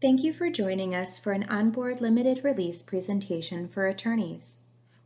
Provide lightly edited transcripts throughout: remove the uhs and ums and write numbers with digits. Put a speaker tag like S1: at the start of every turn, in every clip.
S1: Thank you for joining us for an OnBoard limited release presentation for attorneys.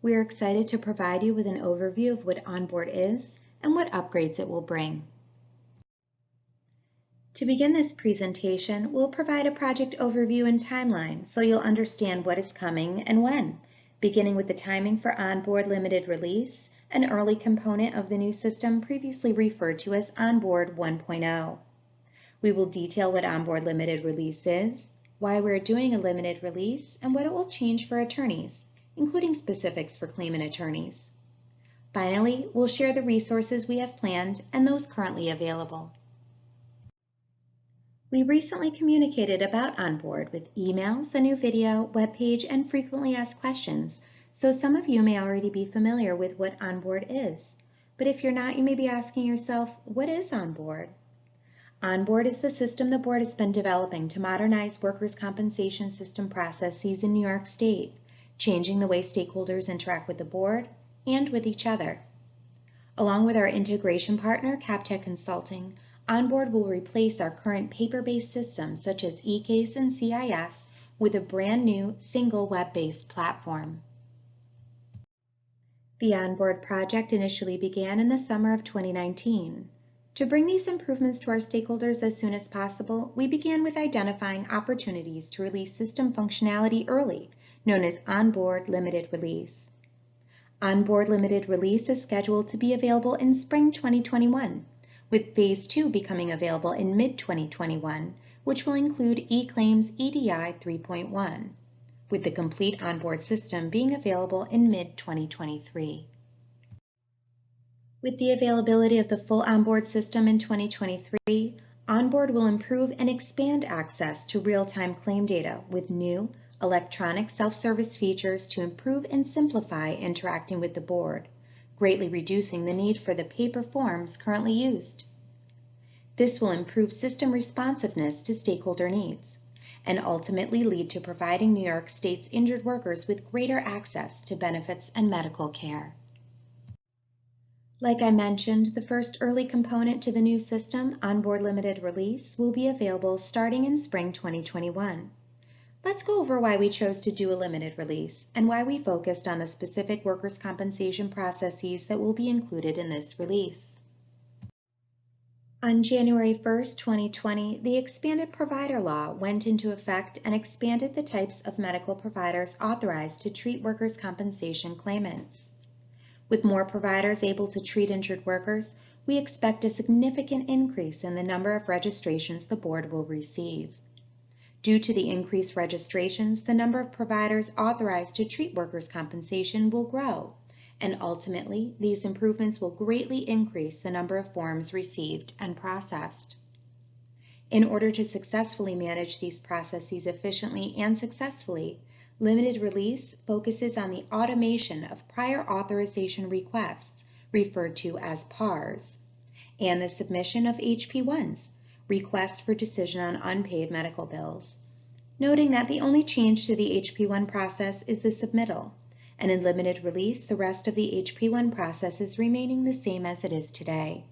S1: We are excited to provide you with an overview of what OnBoard is and what upgrades it will bring. To begin this presentation, we'll provide a project overview and timeline so you'll understand what is coming and when, beginning with the timing for OnBoard limited release, an early component of the new system previously referred to as OnBoard 1.0. We will detail what OnBoard limited release is, why we're doing a limited release, and what it will change for attorneys, including specifics for claimant attorneys. Finally, we'll share the resources we have planned and those currently available. We recently communicated about OnBoard with emails, a new video, webpage, and frequently asked questions, so some of you may already be familiar with what OnBoard is. But if you're not, you may be asking yourself, what is OnBoard? OnBoard is the system the board has been developing to modernize workers' compensation system processes in New York State, changing the way stakeholders interact with the board and with each other. Along with our integration partner, Captech Consulting, OnBoard will replace our current paper-based systems such as eCase and CIS with a brand new single web-based platform. The OnBoard project initially began in the summer of 2019. To bring these improvements to our stakeholders as soon as possible, we began with identifying opportunities to release system functionality early, known as OnBoard Limited Release. OnBoard Limited Release is scheduled to be available in spring 2021, with Phase 2 becoming available in mid-2021, which will include eClaims EDI 3.1, with the complete OnBoard system being available in mid-2023. With the availability of the full OnBoard system in 2023, OnBoard will improve and expand access to real-time claim data with new electronic self-service features to improve and simplify interacting with the board, greatly reducing the need for the paper forms currently used. This will improve system responsiveness to stakeholder needs and ultimately lead to providing New York State's injured workers with greater access to benefits and medical care. Like I mentioned, the first early component to the new system, OnBoard Limited Release, will be available starting in spring 2021. Let's go over why we chose to do a limited release and why we focused on the specific workers' compensation processes that will be included in this release. On January 1st, 2020, the expanded provider law went into effect and expanded the types of medical providers authorized to treat workers' compensation claimants. With more providers able to treat injured workers, we expect a significant increase in the number of registrations the board will receive. Due to the increased registrations, the number of providers authorized to treat workers' compensation will grow, and ultimately, these improvements will greatly increase the number of forms received and processed. In order to successfully manage these processes efficiently and successfully, limited release focuses on the automation of prior authorization requests, referred to as PARs, and the submission of HP1s, request for decision on unpaid medical bills, noting that the only change to the HP1 process is the submittal, and in limited release, the rest of the HP1 process is remaining the same as it is today.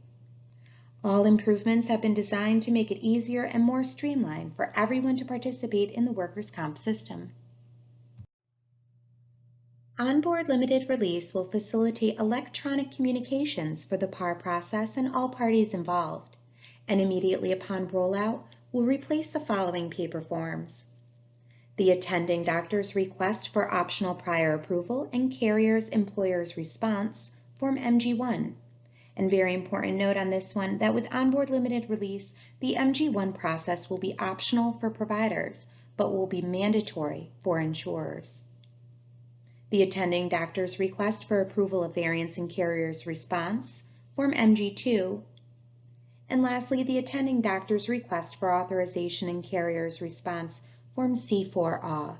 S1: All improvements have been designed to make it easier and more streamlined for everyone to participate in the workers' comp system. OnBoard Limited Release will facilitate electronic communications for the PAR process and all parties involved, and immediately upon rollout will replace the following paper forms: the attending doctor's request for optional prior approval and carrier's employer's response, Form MG1. And very important note on this one, that with OnBoard Limited Release, the MG1 process will be optional for providers, but will be mandatory for insurers. The attending doctor's request for approval of variance in carrier's response, Form MG2. And lastly, the attending doctor's request for authorization in carrier's response, Form C4A.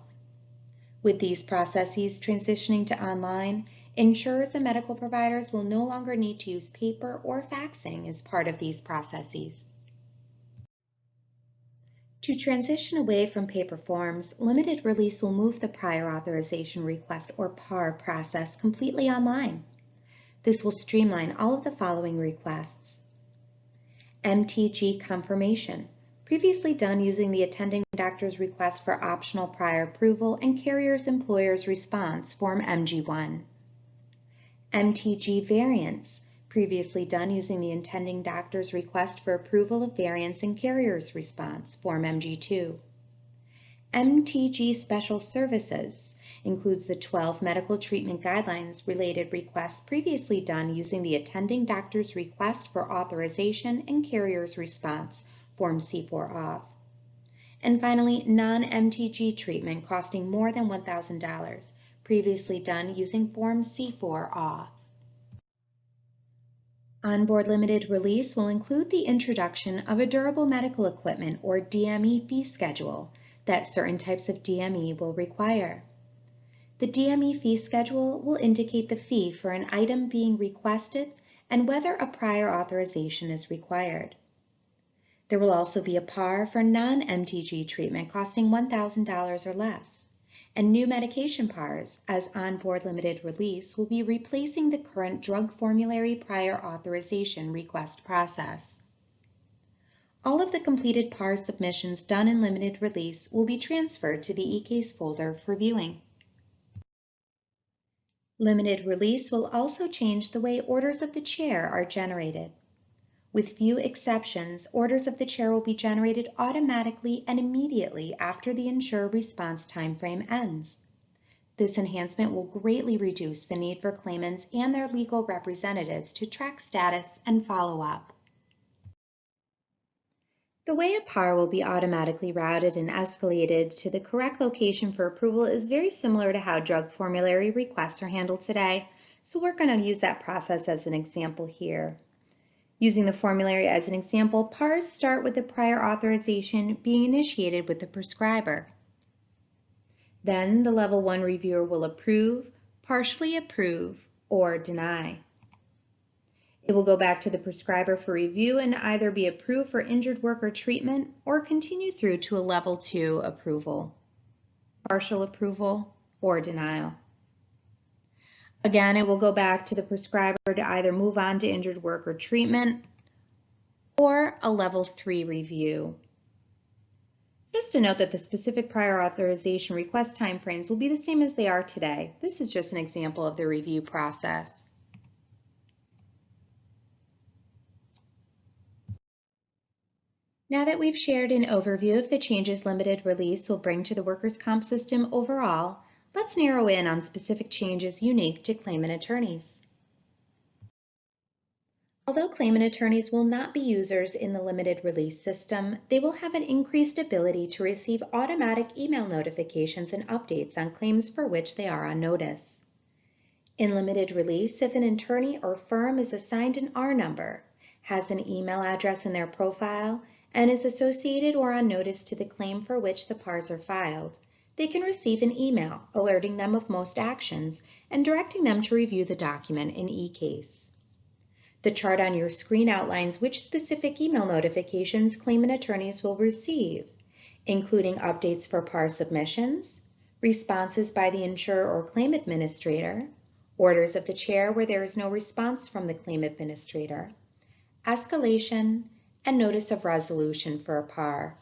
S1: With these processes transitioning to online, insurers and medical providers will no longer need to use paper or faxing as part of these processes. To transition away from paper forms, limited release will move the prior authorization request or PAR process completely online. This will streamline all of the following requests: MTG confirmation, previously done using the attending doctor's request for optional prior approval and carrier's employer's response, Form MG1. MTG variants, previously done using the intending doctor's request for approval of variance and carrier's response, Form MG2. MTG special services includes the 12 medical treatment guidelines related requests previously done using the attending doctor's request for authorization and carrier's response, Form C4-OFF. And finally, non-MTG treatment costing more than $1,000, previously done using Form C4-OFF. On-board limited release will include the introduction of a durable medical equipment or DME fee schedule that certain types of DME will require. The DME fee schedule will indicate the fee for an item being requested and whether a prior authorization is required. There will also be a PAR for non-MTG treatment costing $1,000 or less, and new medication PARs, as on-board limited release, will be replacing the current drug formulary prior authorization request process. All of the completed PAR submissions done in limited release will be transferred to the eCase folder for viewing. Limited release will also change the way orders of the chair are generated. With few exceptions, orders of the chair will be generated automatically and immediately after the insurer response timeframe ends. This enhancement will greatly reduce the need for claimants and their legal representatives to track status and follow up. The way a PAR will be automatically routed and escalated to the correct location for approval is very similar to how drug formulary requests are handled today, so we're going to use that process as an example here. Using the formulary as an example, PARs start with the prior authorization being initiated with the prescriber. Then the Level 1 reviewer will approve, partially approve, or deny. It will go back to the prescriber for review and either be approved for injured worker treatment or continue through to a Level 2 approval, partial approval, or denial. Again, it will go back to the prescriber to either move on to injured worker treatment or a Level 3 review. Just to note that the specific prior authorization request timeframes will be the same as they are today. This is just an example of the review process. Now that we've shared an overview of the changes limited release will bring to the workers' comp system overall, let's narrow in on specific changes unique to claimant attorneys. Although claimant attorneys will not be users in the limited release system, they will have an increased ability to receive automatic email notifications and updates on claims for which they are on notice. In limited release, if an attorney or firm is assigned an R number, has an email address in their profile, and is associated or on notice to the claim for which the PARs are filed, they can receive an email alerting them of most actions and directing them to review the document in eCase. The chart on your screen outlines which specific email notifications claimant attorneys will receive, including updates for PAR submissions, responses by the insurer or claim administrator, orders of the chair where there is no response from the claim administrator, escalation, and notice of resolution for a PAR.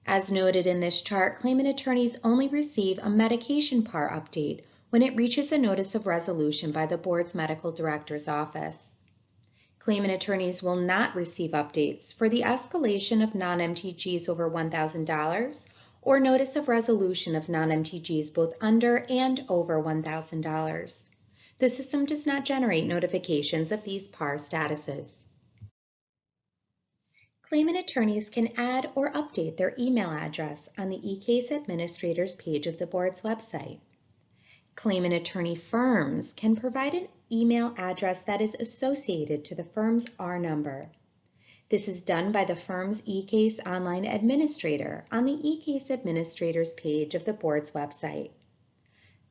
S1: As noted in this chart, claimant attorneys only receive a medication PAR update when it reaches a notice of resolution by the board's medical director's office. Claimant attorneys will not receive updates for the escalation of non-MTGs over $1,000 or notice of resolution of non-MTGs both under and over $1,000. The system does not generate notifications of these PAR statuses. Claimant attorneys can add or update their email address on the eCase Administrator's page of the board's website. Claimant attorney firms can provide an email address that is associated to the firm's R number. This is done by the firm's eCase Online Administrator on the eCase Administrator's page of the board's website.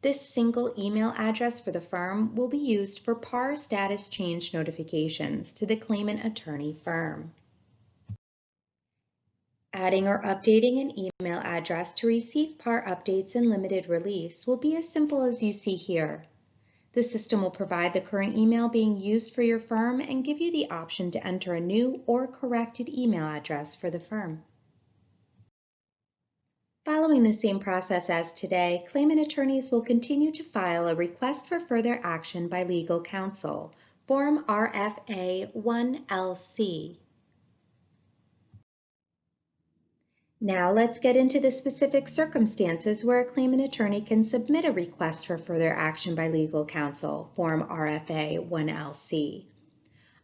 S1: This single email address for the firm will be used for PAR status change notifications to the claimant attorney firm. Adding or updating an email address to receive PAR updates in limited release will be as simple as you see here. The system will provide the current email being used for your firm and give you the option to enter a new or corrected email address for the firm. Following the same process as today, claimant attorneys will continue to file a request for further action by legal counsel, Form RFA 1LC. Now let's get into the specific circumstances where a claimant attorney can submit a request for further action by legal counsel, Form RFA 1LC.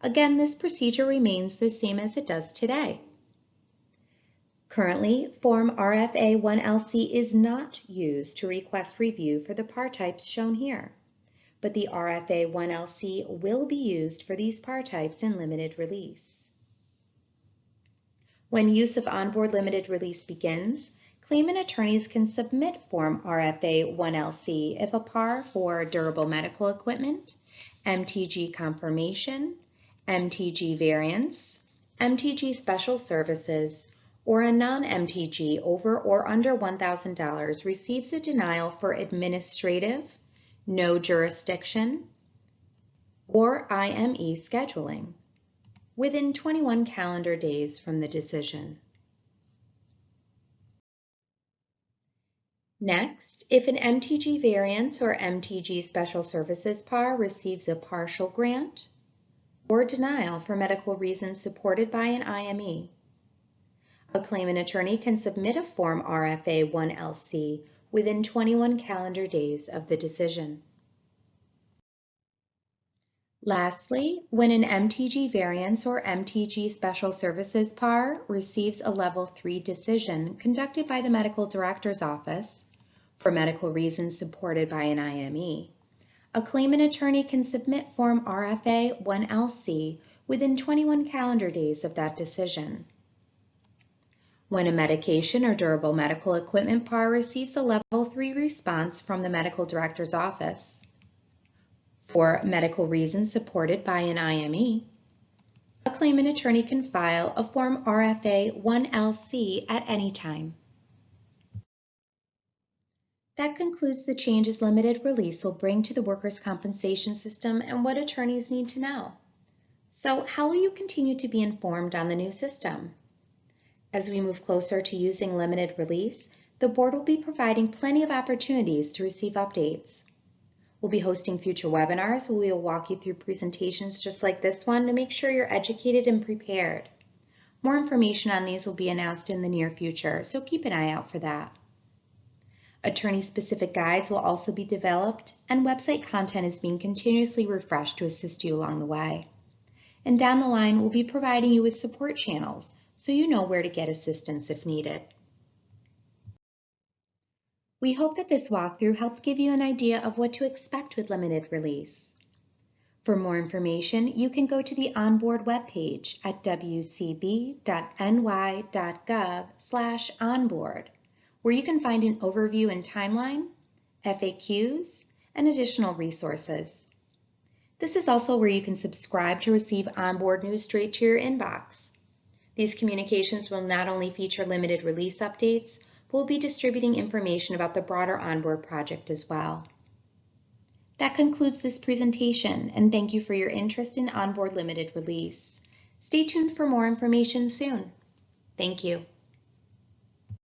S1: Again, this procedure remains the same as it does today. Currently, Form RFA 1LC is not used to request review for the par types shown here, but the RFA 1LC will be used for these par types in limited release. When use of OnBoard limited release begins, claimant attorneys can submit Form RFA 1LC if a par for durable medical equipment, MTG confirmation, MTG variance, MTG special services, or a non-MTG over or under $1,000 receives a denial for administrative, no jurisdiction, or IME scheduling within 21 calendar days from the decision. Next, if an MTG variance or MTG special services par receives a partial grant or denial for medical reasons supported by an IME, a claimant attorney can submit a Form RFA 1LC within 21 calendar days of the decision. Lastly, when an MTG variance or MTG special services par receives a Level 3 decision conducted by the Medical Director's Office for medical reasons supported by an IME, a claimant attorney can submit Form RFA 1LC within 21 calendar days of that decision. When a medication or durable medical equipment par receives a Level 3 response from the Medical Director's Office for medical reasons supported by an IME, a claimant attorney can file a Form RFA 1LC at any time. That concludes the changes limited release will bring to the workers' compensation system and what attorneys need to know. So how will you continue to be informed on the new system? As we move closer to using limited release, the board will be providing plenty of opportunities to receive updates. We'll be hosting future webinars where we will walk you through presentations just like this one to make sure you're educated and prepared. More information on these will be announced in the near future, so keep an eye out for that. Attorney-specific guides will also be developed, and website content is being continuously refreshed to assist you along the way. And down the line, we'll be providing you with support channels so you know where to get assistance if needed. We hope that this walkthrough helped give you an idea of what to expect with limited release. For more information, you can go to the OnBoard webpage at wcb.ny.gov/onboard, where you can find an overview and timeline, FAQs, and additional resources. This is also where you can subscribe to receive OnBoard news straight to your inbox. These communications will not only feature limited release updates, but we'll be distributing information about the broader OnBoard project as well. That concludes this presentation, and thank you for your interest in OnBoard limited release. Stay tuned for more information soon. Thank you.